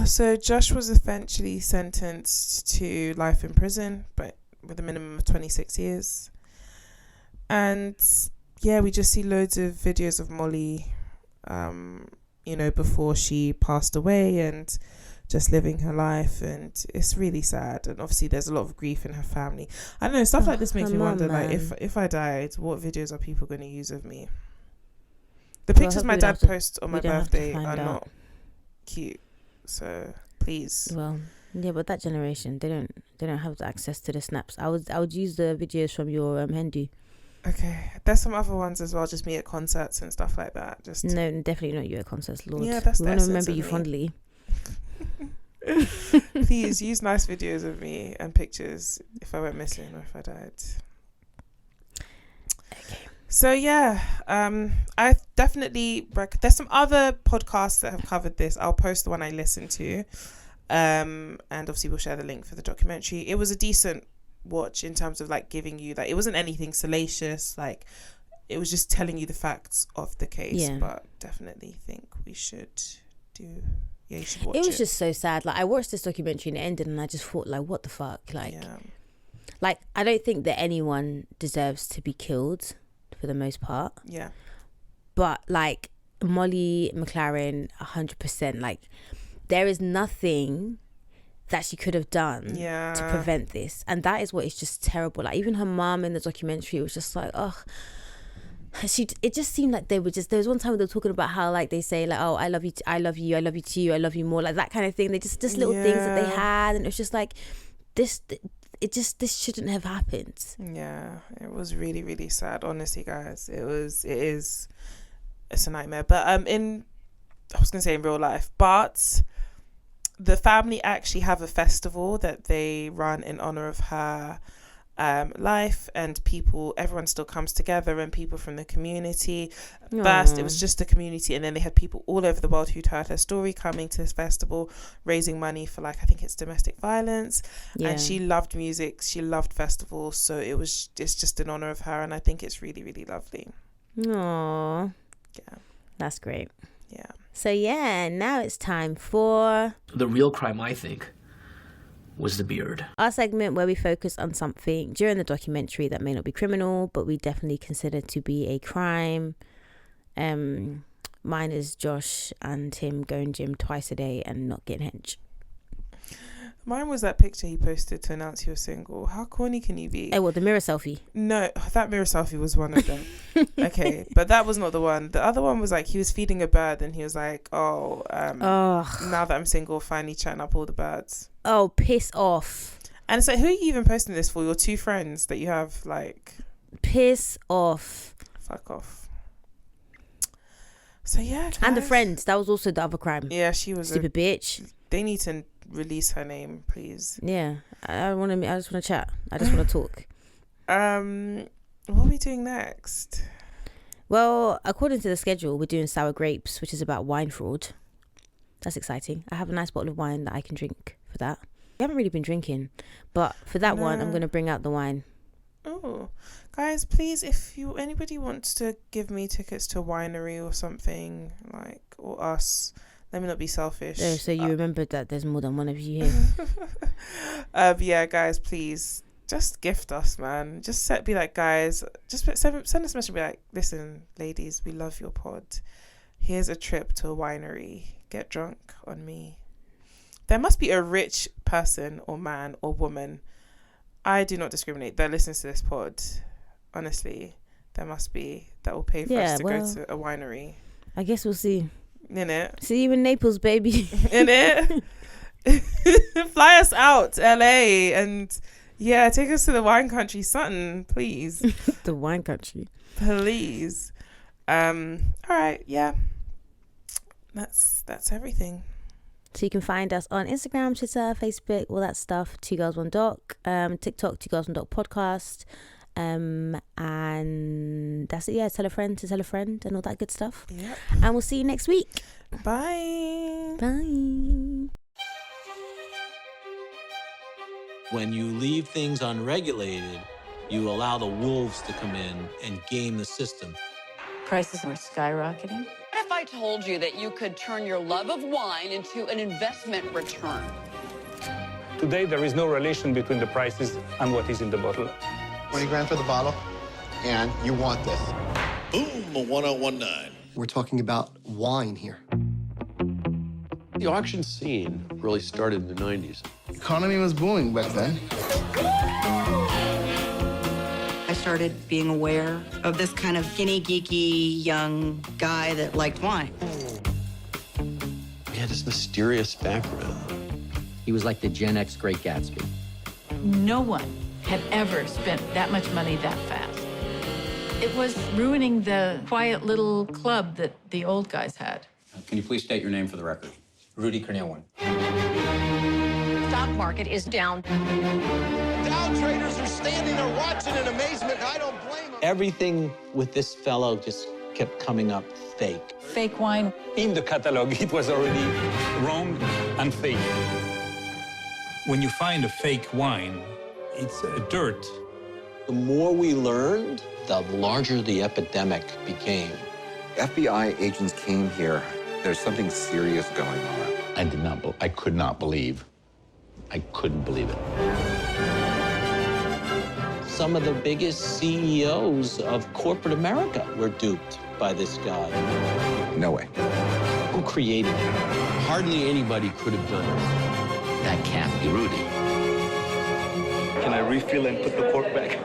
So Josh was eventually sentenced to life in prison, but with a minimum of 26 years. And yeah, we just see loads of videos of Molly, before she passed away, and just living her life, and it's really sad. And obviously there's a lot of grief in her family. I don't know, stuff like this makes me wonder, like, if I died, what videos are people going to use of me? The pictures my dad posts on my birthday are not cute, so please. Well, yeah, but that generation, they don't have access to the snaps. I would use the videos from your Hindu. Okay, there's some other ones as well, just me at concerts and stuff like that. Just no, definitely not you at concerts, Lord. Yeah, that's we the want to essence remember of you me. fondly. Please use nice videos of me and pictures if I went missing or if I died. Okay. So yeah, I definitely there's some other podcasts that have covered this. I'll post the one I listened to, and obviously we'll share the link for the documentary. It was a decent watch in terms of like giving you like, it wasn't anything salacious, like it was just telling you the facts of the case. But definitely think we should you should watch it. It was just so sad. Like, I watched this documentary and it ended and I just thought, like, what the fuck? Like, like I don't think that anyone deserves to be killed for the most part. Yeah. But like Molly McLaren, 100%, like there is nothing that she could have done to prevent this, and that is what is just terrible. Like, even her mom in the documentary was just like, oh, it just seemed like they were just, there was one time they were talking about how, like, they say like, oh, I love you too, I love you more, like that kind of thing. They just little things that they had, and it was just like this shouldn't have happened. Yeah, it was really, really sad, honestly, guys. It's a nightmare. But I was gonna say in real life, but the family actually have a festival that they run in honor of her life, and everyone still comes together, and people from the community. First it was just the community, and then they had people all over the world who'd heard her story coming to this festival, raising money for, like, I think it's domestic violence. And she loved music, she loved festivals, so it's just in honor of her, and I think it's really, really lovely. Aww. Yeah, that's great. Yeah. So yeah, now it's time for the real crime, I think, was the beard. Our segment where we focus on something during the documentary that may not be criminal, but we definitely consider to be a crime. Mine is Josh and him going gym twice a day and not getting hench. Mine was that picture he posted to announce he was single. How corny can you be? Oh, what, the mirror selfie? No, that mirror selfie was one of them. Okay, but that was not the one. The other one was like he was feeding a bird and he was like, now that I'm single, finally chatting up all the birds. Oh, piss off. And it's like, who are you even posting this for? Your two friends that you have, like... Piss off. Fuck off. So yeah, guys. And the friend, that was also the other crime. Yeah, she was stupid bitch. They need to release her name, please. Yeah, I just want to chat. I just want to talk. What are we doing next? Well, according to the schedule, we're doing Sour Grapes, which is about wine fraud. That's exciting. I have a nice bottle of wine that I can drink for that. I haven't really been drinking, but for that one, I'm going to bring out the wine. Oh, guys, please, if anybody wants to give me tickets to a winery or something, like, or us, let me not be selfish. Oh, so you remembered that there's more than one of you here. Yeah, guys, please just gift us, man. Just be like, guys, just send us a message, be like, listen, ladies, we love your pod. Here's a trip to a winery. Get drunk on me. There must be a rich person or man or woman, I do not discriminate, that listens to this pod. Honestly, there must be, that will pay for us to go to a winery. I guess we'll see. Innit? See you in Naples, baby. Innit? Fly us out to LA and take us to the wine country, something, please. The wine country. Please. All right, yeah. That's everything. So you can find us on Instagram, Twitter, Facebook, all that stuff. 2 Girls 1 Doc. TikTok, 2 Girls 1 Doc podcast. And that's it. Yeah, tell a friend to tell a friend and all that good stuff. Yep. And we'll see you next week. Bye. Bye. When you leave things unregulated, you allow the wolves to come in and game the system. Prices are skyrocketing. What if I told you that you could turn your love of wine into an investment return? Today, there is no relation between the prices and what is in the bottle. 20 grand for the bottle, and you want this. Boom, 1019. We're talking about wine here. The auction scene really started in the 90s. The economy was booming back then. I started being aware of this kind of skinny, geeky, young guy that liked wine. He had this mysterious background. He was like the Gen X Great Gatsby. No one had ever spent that much money that fast. It was ruining the quiet little club that the old guys had. Can you please state your name for the record? Rudy Cornelwan. Stock market is down. Dow traders are standing there watching in amazement. I don't blame them. Everything with this fellow just kept coming up fake. Fake wine. In the catalog, it was already wrong and fake. When you find a fake wine, it's dirt. The more we learned, the larger the epidemic became. FBI agents came here. There's something serious going on. I couldn't believe it. Some of the biggest CEOs of corporate America were duped by this guy. No way. Who created it? Hardly anybody could have done it. That can't be Rudy. Can I refill and put the cork back?